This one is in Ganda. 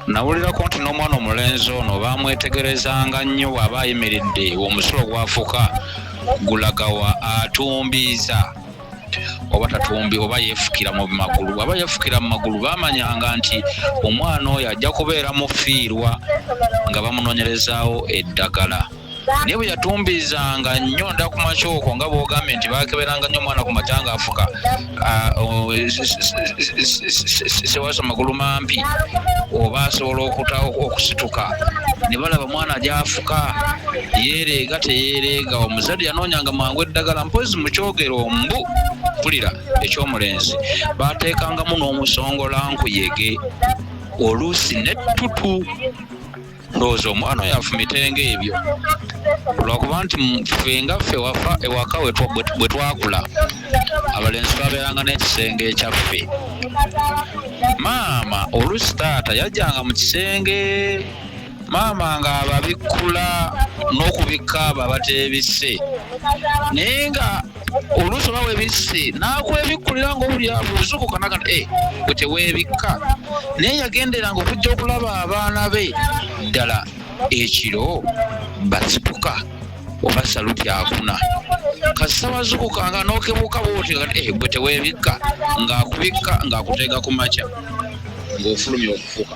nawulirako nti n'omwana omulenzi ono bamwetegerezanga nnyo bw'aba ayimiridde omusulo gwafuka gulagawa atumbiza oba tatumbi oba yeefukira mu magulu. Bw'aba yeefukira mu magulu baamanyanga nti omwana oyo ajja kubeera mufiirwa nga bamunoonyerezaawo eddagala. Naye bwe yatumbizanga nnyo nda ku makyoko nga bw'ogambye nti baakeberanga nnyo omwana ku makya ng'afuka sewasa magulu mampi oba asobola okusituka ne balaba mwana gy'afuka yeereega teyeereega. Omuzadde yanoonyanga mangu eddagala mpozi mu kyogero mbu mpulira eky'omulenzi baateekangamu n'omusongolankuyege oluusi n'ettutu. Ndowooza omwana oyo afumitenga ebyo olwokuba nti ffe nga ffe wafa ewaka bwe twakula abalenzi twabeeranga n'ekisenge ekyaffe. Maama oluusi taata yajjanga mu kisenge maama nga ababikkula n'okubikka abo abateebisse, naye nga oluusi oba webisse n'akwebikkulira ng'obuli abuuzukuka naga nti bwe teweebikka. Naye yagenderanga okujja okulaba abaana be ddala ekiro basituka oba saluti akuna kasita bazukukanga n'okebuka bwoti bwe teweebikka ng'akubikka ng'akuteega ku makya ng'ofulumya okufuka.